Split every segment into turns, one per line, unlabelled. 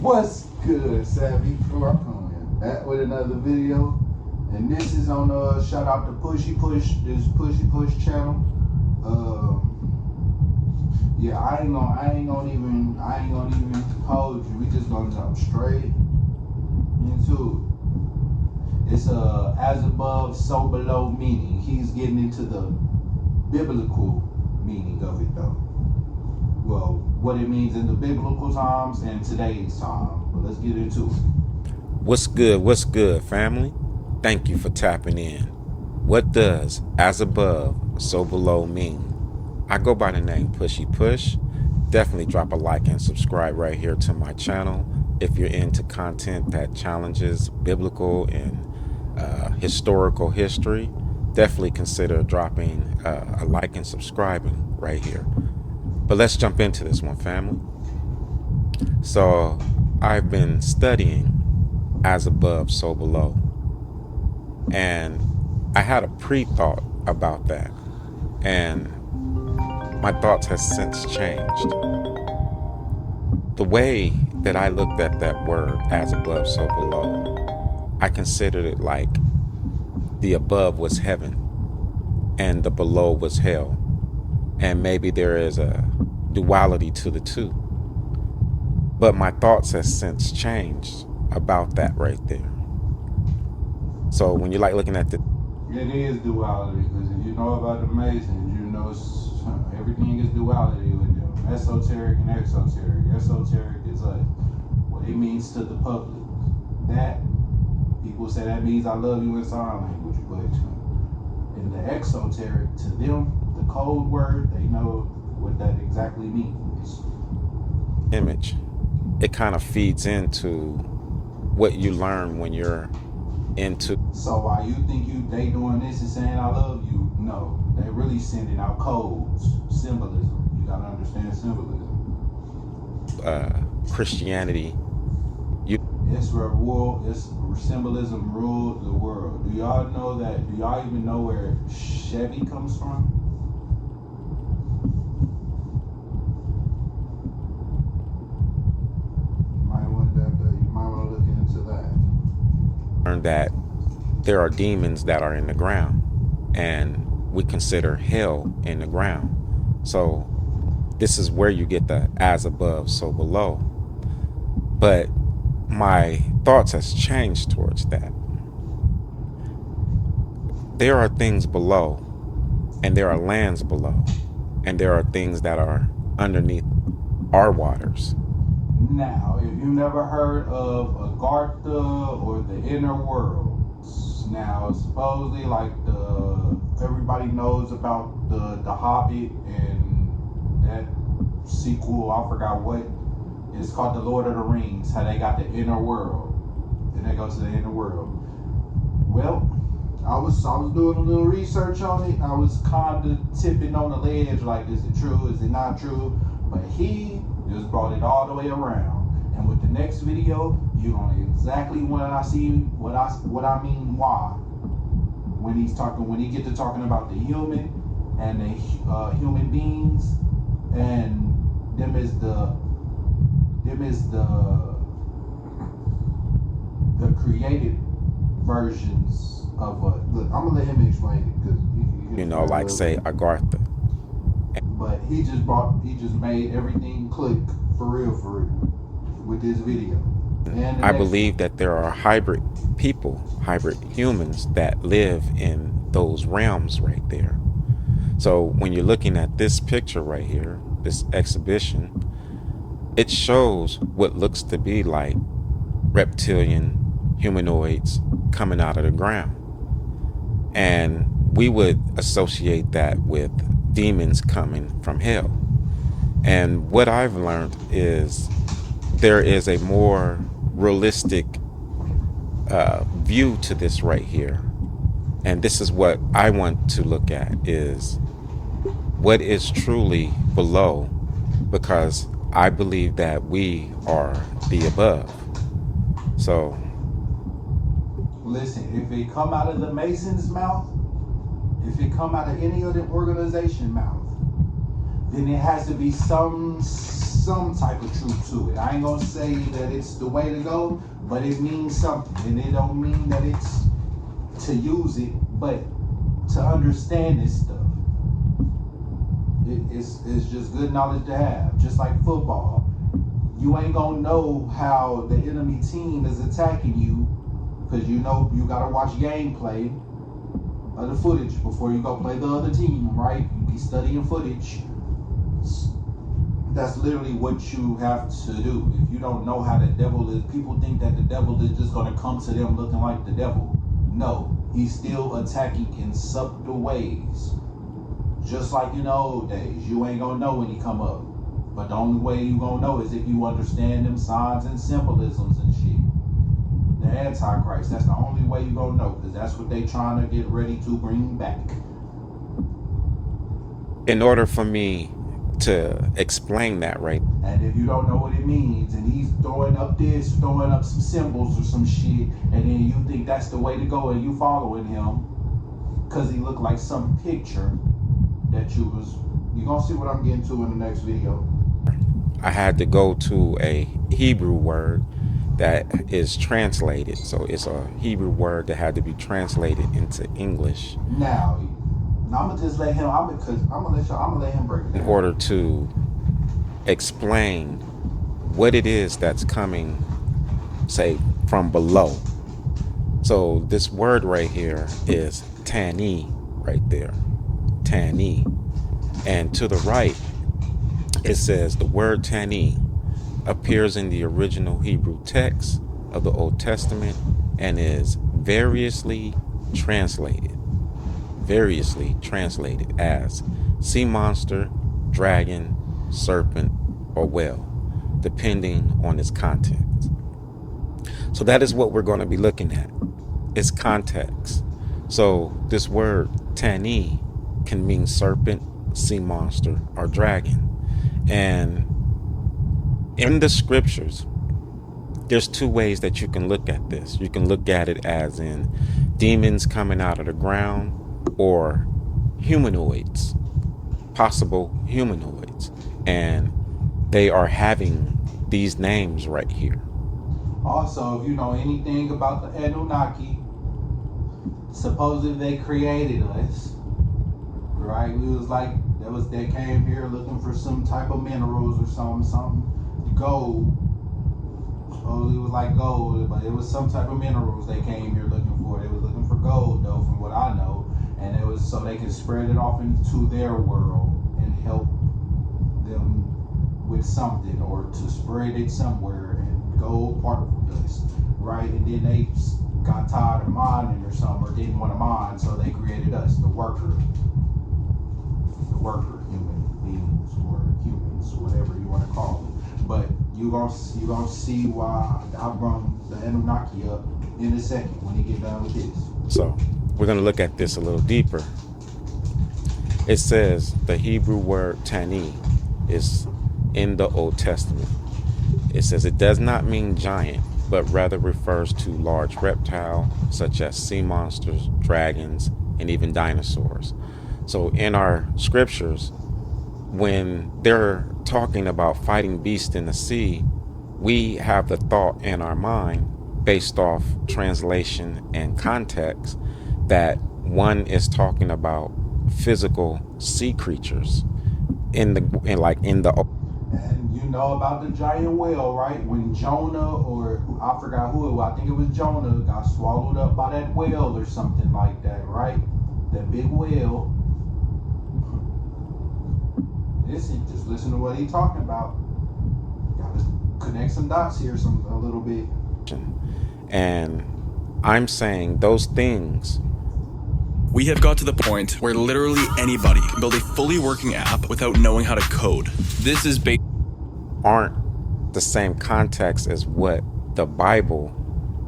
What's good, Savvy? Oh, I'm coming back with another video, and this is on shout out to Pushy Push, this Pushy Push channel. Yeah, I ain't gonna even hold you. We just gonna jump straight into it. It's as above, so below meaning. He's getting into the biblical meaning of it though. Well, what it means in the biblical times and today's time. But let's get into it.
What's good, family? Thank you for tapping in. What does as above, so below mean? I go by the name Pushy Push. Definitely drop a like and subscribe right here to my channel if you're into content that challenges biblical and historical history. Definitely consider dropping a like and subscribing right here. But let's jump into this one, family. So I've been studying as above, so below. And I had a pre-thought about that. And my thoughts have since changed. The way that I looked at that word, as above, so below, I considered it like the above was heaven and the below was hell. And maybe there is a duality to the two. But my thoughts have since changed about that right there. So when you like looking at the...
It is duality, because if you know about the Masons, you know everything is duality with them. Esoteric and exoteric. Esoteric is like what it means to the public. That, people say that means I love you in sign language, but in the exoteric, to them, the code word, they know what that exactly means.
Image. It kind of feeds into what you learn when you're into.
So while you think they doing this and saying I love you, no, they really sending out codes, symbolism. You gotta understand symbolism.
Christianity.
It's symbolism rules the world. Do y'all know that? Do y'all even know where Chevy comes from? You might want to look into that.
Learn that there are demons that are in the ground, and we consider hell in the ground. So this is where you get the as above, so below. But my thoughts has changed towards that. There are things below, and there are lands below, and there are things that are underneath our waters.
Now, if you've never heard of Agartha or the Inner Worlds, now supposedly like everybody knows about the Hobbit and that sequel, I forgot what. It's called The Lord of the Rings, how they got the inner world. And they go to the inner world. Well, I was doing a little research on it. I was kind of tipping on the ledge, like, is it true, is it not true? But he just brought it all the way around. And with the next video, you're gonna exactly when I see what I mean why. When he get to talking about the human and the human beings, and them is the created versions of look, I'm gonna let him explain it, because
like say Agartha.
But he just made everything click for real with this video. And
I believe that there are hybrid people, hybrid humans that live in those realms right there. So when you're looking at this picture right here, this exhibition, it shows what looks to be like reptilian humanoids coming out of the ground. And we would associate that with demons coming from hell. And what I've learned is there is a more realistic view to this right here. And this is what I want to look at, is what is truly below, because I believe that we are the above. So
listen, if it come out of the Mason's mouth, if it come out of any other organization mouth, then it has to be some some type of truth to it. I ain't gonna say that it's the way to go, but it means something. And it don't mean that it's to use it, but to understand this stuff. It's just good knowledge to have. Just like football. You ain't gonna know how the enemy team is attacking you, because you know you gotta watch gameplay of the footage before you go play the other team, right? You be studying footage. That's literally what you have to do. If you don't know how the devil is, people think that the devil is just gonna come to them looking like the devil. No, he's still attacking in subtle ways. Just like in the old days, you ain't gonna know when he come up. But the only way you gonna know is if you understand them signs and symbolisms and shit. The Antichrist, that's the only way you gonna know, because that's what they trying to get ready to bring back.
In order for me to explain that, right?
And if you don't know what it means, and he's throwing up some symbols or some shit, and then you think that's the way to go, and you following him, because he looked like some picture that you're gonna see what I'm getting to in the next video.
I had to go to a Hebrew word that is translated. So it's a Hebrew word that had to be translated into English.
Now I'm gonna just let him. I'm gonna let him break it down.
In order to explain what it is that's coming, say, from below. So this word right here is tani, right there, tani, and to the right it says the word tani appears in the original Hebrew text of the Old Testament and is variously translated as sea monster, dragon, serpent, or whale, depending on its context. So that is what we're going to be looking at. It's context. So this word tani can mean serpent, sea monster, or dragon. And in the scriptures, there's two ways that you can look at this. You can look at it as in demons coming out of the ground, or humanoids, possible humanoids. And they are having these names right here.
Also, if you know anything about the Anunnaki, supposedly they created us, right? We was like, they came here looking for some type of minerals or something, gold. Supposedly it was like gold, but it was some type of minerals they came here looking for. They was looking for gold, though, from what I know, and it was so they could spread it off into their world and help them with something, or to spread it somewhere, and gold particle dust, right? And then they got tired of mining or something, or didn't want to mine, so they created us, the worker human beings, or humans, whatever you want to call them. But you gonna see why I brought the Anunnaki up in a second when he get done with this.
So we're gonna look at this a little deeper. It says the Hebrew word tani is in the Old Testament. It says it does not mean giant, but rather refers to large reptile such as sea monsters, dragons, and even dinosaurs. So in our scriptures, when they're talking about fighting beasts in the sea, we have the thought in our mind, based off translation and context, that one is talking about physical sea creatures in the.
And you know about the giant whale, right? When Jonah, or I forgot who it was, I think it was Jonah, got swallowed up by that whale or something like that, right? That big whale. Just listen to what he's talking about. Gotta connect some dots here a little bit.
And I'm saying those things.
We have got to the point where literally anybody can build a fully working app without knowing how to code. This is
aren't the same context as what the Bible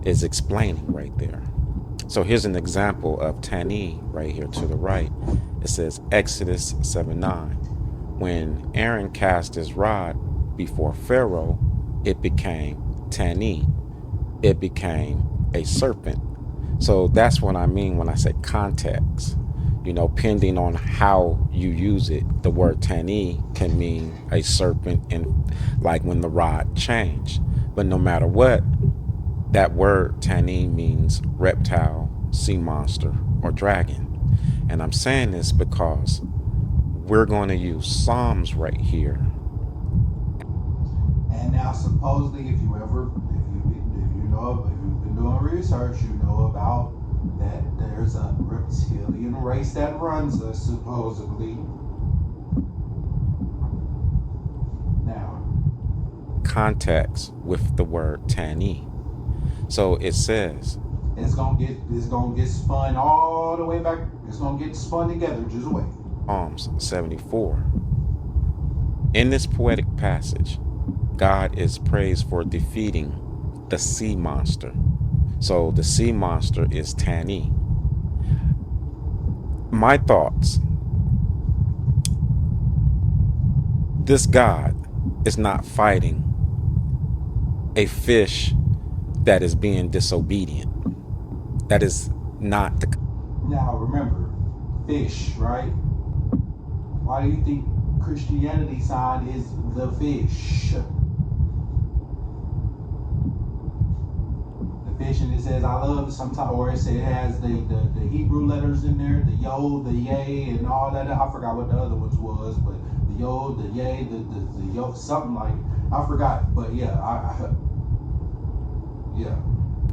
is explaining right there. So here's an example of tani right here to the right. It says Exodus 7:9. When Aaron cast his rod before Pharaoh, it became tani. It became a serpent. So that's what I mean when I say context. Pending on how you use it, the word Tani can mean a serpent, and like when the rod changed. But no matter what, that word Tani means reptile, sea monster, or dragon. And I'm saying this because we're going to use Psalms right here.
And now, supposedly, if you've been doing research, you know about that there's a reptilian race that runs us, supposedly. Now,
Context with the word Tani. So it says
it's gonna get spun all the way back. It's gonna get spun together. Just wait.
Psalms 74. In this poetic passage, God is praised for defeating the sea monster. So the sea monster is Tani. My thoughts. This God is not fighting a fish that is being disobedient. That is not the...
Now remember, fish, right? Why do you think Christianity sign is the fish? The fish, and it says I love sometimes, or it has the Hebrew letters in there, the yod, the yay, and all that. I forgot what the other ones was, but the yod, the yay, the yod, something like, I forgot. But yeah, yeah.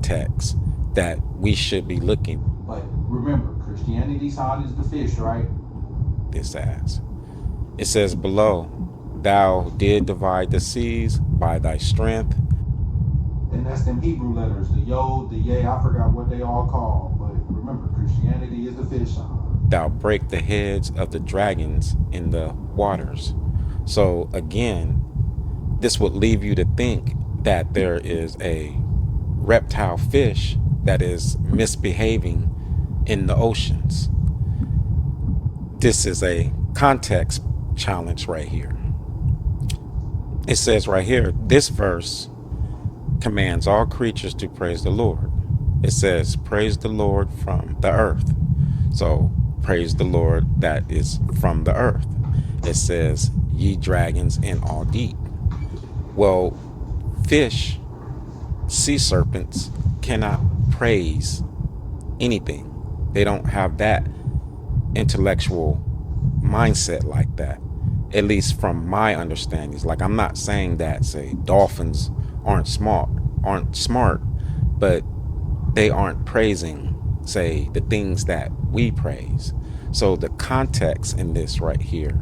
Text that we should be looking.
But remember, Christianity sign is the fish, right?
This as. It says below, thou did divide the seas by thy strength.
And that's them Hebrew letters, the yod, the yay, I forgot what they all call. But remember, Christianity is the fish sign.
Thou break the heads of the dragons in the waters. So again, this would leave you to think that there is a reptile fish that is misbehaving in the oceans. This is a context challenge right here. It says right here, this verse commands all creatures to praise the Lord. It says, praise the Lord from the earth. So praise the Lord that is from the earth. It says, ye dragons in all deep. Well, fish, sea serpents cannot praise anything. They don't have that intellectual mindset like that, at least from my understandings. Like, I'm not saying that, say, dolphins aren't smart, but they aren't praising, say, the things that we praise. So the context in this right here,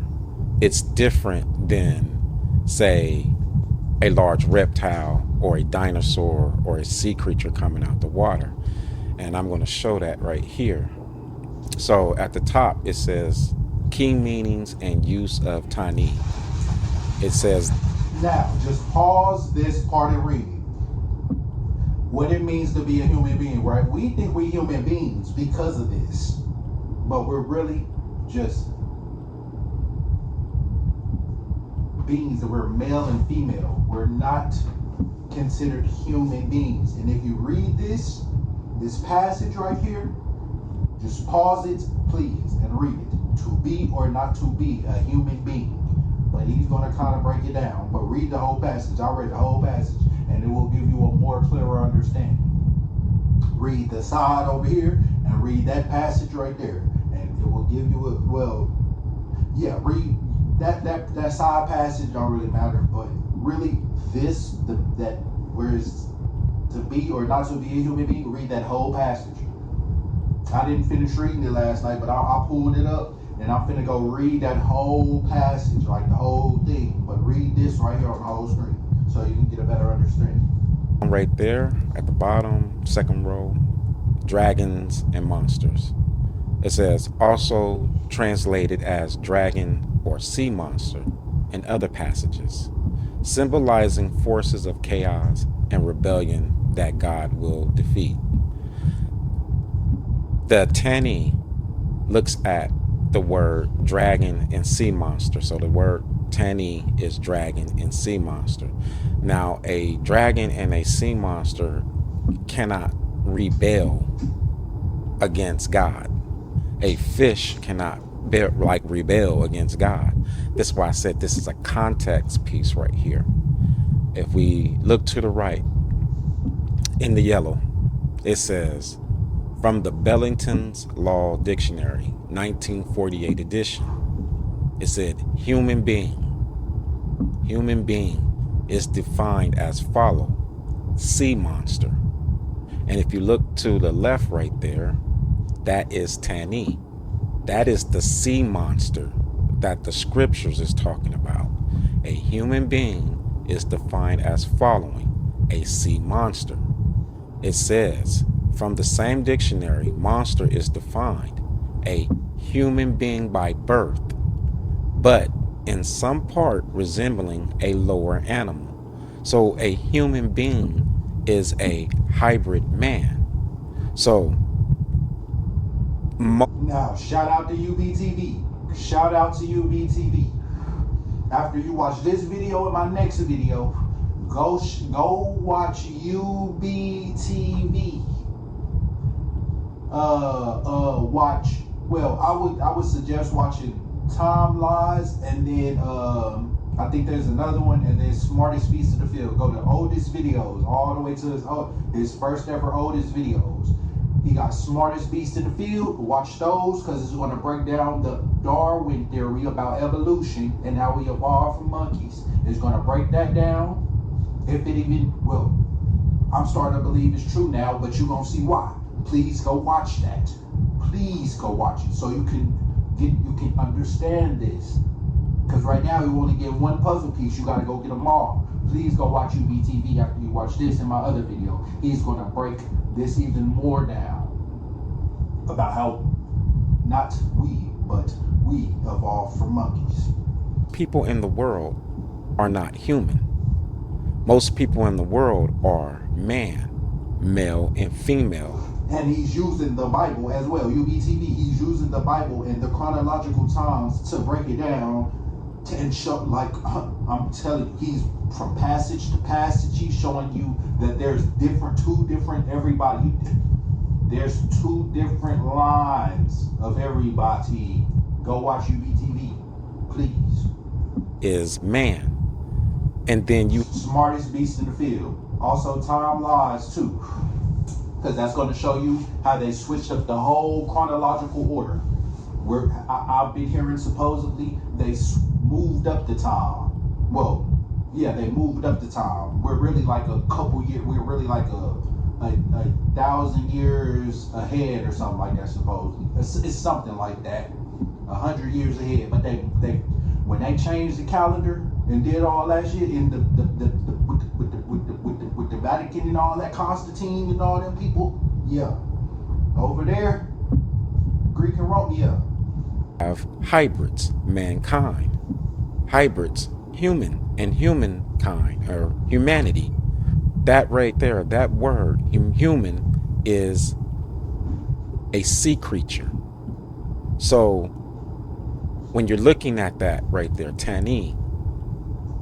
it's different than, say, a large reptile or a dinosaur or a sea creature coming out the water. And I'm going to show that right here. So at the top, it says key meanings and use of Tani. It says,
now just pause this part and read it. What it means to be a human being, right? We think we're human beings because of this, but we're really just beings that we're male and female. We're not considered human beings. And if you read this passage right here, just pause it, please, and read it. To be or not to be a human being. But he's going to kind of break it down. But read the whole passage. I read the whole passage, and it will give you a more clearer understanding. Read the side over here, and read that passage right there, and it will give you read that side passage. Don't really matter, but really whereas to be or not to be a human being, read that whole passage. I didn't finish reading it last night, but I pulled it up, and I'm finna go read that whole passage, like the whole thing. But read this right here on the whole screen, so you can get a better understanding.
Right there at the bottom, second row, dragons and monsters. It says also translated as dragon or sea monster in other passages, symbolizing forces of chaos and rebellion that God will defeat. The Tani looks at the word dragon and sea monster. So the word Tani is dragon and sea monster. Now, a dragon and a sea monster cannot rebel against God. A fish cannot rebel against God. That's why I said this is a context piece right here. If we look to the right in the yellow, it says, from the Bellington's Law Dictionary, 1948 edition, it said human being. Human being is defined as follow: sea monster. And if you look to the left right there, that is Tani. That is the sea monster that the scriptures is talking about. A human being is defined as following a sea monster. It says, from the same dictionary, monster is defined a human being by birth, but in some part resembling a lower animal. So a human being is a hybrid man. So
now, shout out to UBTV. Shout out to UBTV. After you watch this video and my next video, go watch UBTV. I would suggest watching Time Lies, and then I think there's another one, and then Smartest Beast of the Field. Go to oldest videos all the way to his first ever oldest videos. He got Smartest Beast in the Field. Watch those, because it's going to break down the Darwin theory about evolution and how we evolved from monkeys. It's going to break that down. If it even, well, I'm starting to believe it's true now, but you're going to see why. Please go watch that. Please go watch it so you can understand this. Because right now you only get one puzzle piece. You got to go get them all. Please go watch UBTV after you watch this and my other video. He's going to break this even more down about how not we, but we evolved from monkeys.
People in the world are not human. Most people in the world are man, male and female.
And he's using the Bible as well. UBTV, he's using the Bible and the chronological times to break it down and show, like, I'm telling you, he's from passage to passage, he's showing you that there's two different everybody. There's two different lines of everybody. Go watch UBTV, please.
Is man. And then you...
Smartest Beast in the Field. Also Time Lies too. Because that's going to show you how they switched up the whole chronological order. I've been hearing supposedly they moved up the time. Well, yeah, they moved up the time. We're really like a couple years. We're really like a 1,000 years ahead or something like that. Supposedly, it's something like that. 100 years ahead. But they when they changed the calendar and did all that shit in the with the Vatican and all that, Constantine and all them people, yeah, over there, Greek and Rome, yeah.
Have hybrids, mankind. Hybrids, human and humankind, or humanity. That right there, that word, human, is a sea creature. So when you're looking at that right there, Tani,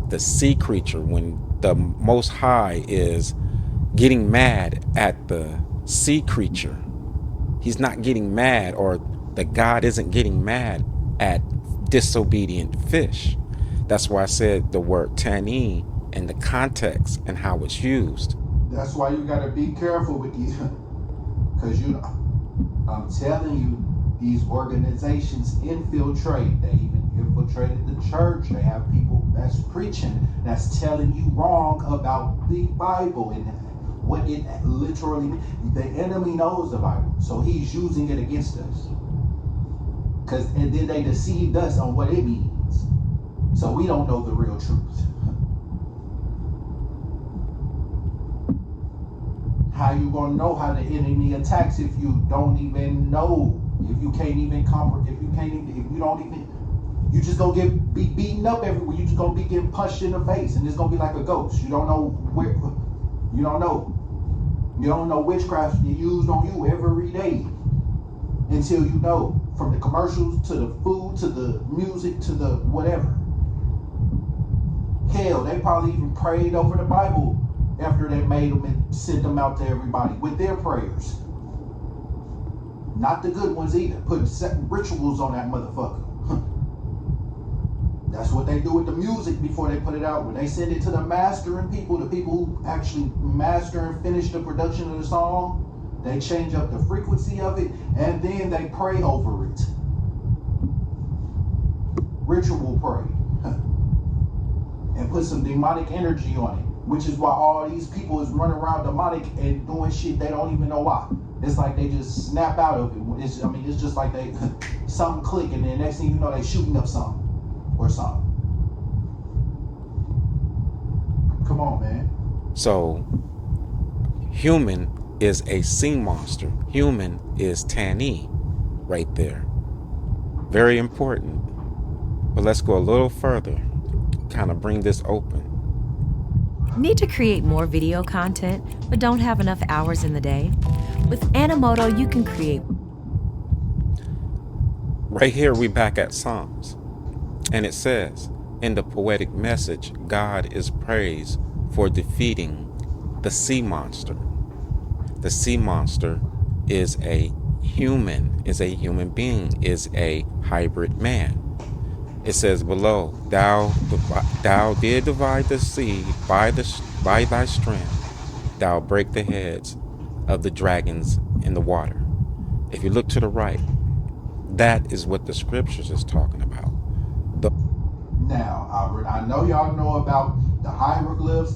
the sea creature, when the Most High is getting mad at the sea creature, he's not getting mad, or the God isn't getting mad at disobedient fish. That's why I said the word Tani and the context and how it's used.
That's why you got to be careful with these, because I'm telling you, these organizations infiltrate. They even infiltrated the church. They have people that's preaching, that's telling you wrong about the Bible and what it literally means. The enemy knows the Bible, so he's using it against us. And then they deceived us on what it means, so we don't know the real truth. How you gonna know how the enemy attacks if you don't even know? If you can't even you just gonna get beaten up everywhere. You just gonna be getting punched in the face, and it's gonna be like a ghost. You don't know where. You don't know. You don't know witchcraft used on you every day until you know. From the commercials to the food to the music to the whatever. Hell, they probably even prayed over the Bible after they made them and sent them out to everybody with their prayers. Not the good ones either. Putting certain rituals on that motherfucker. That's what they do with the music before they put it out. When they send it to the mastering people, the people who actually master and finish the production of the song, they change up the frequency of it, and then they pray over it. Ritual pray. And put some demonic energy on it. Which is why all these people is running around demonic and doing shit they don't even know why. It's like they just snap out of it. It's just like they something click, and then next thing you know they shooting up something or something. Come on, man.
So, human is a sea monster. Human is Tani right there. Very important. But let's go a little further. Kind of bring this open.
Need to create more video content, but don't have enough hours in the day? With Animoto, you can create.
Right here, we back at Psalms. And it says, in the poetic message, God is praised for defeating the sea monster. The sea monster is a human being, is a hybrid man. It says below, thou did divide the sea by thy strength. Thou break the heads of the dragons in the water. If you look to the right, that is what the scriptures is talking about.
Now, Albert, I know y'all know about the hieroglyphs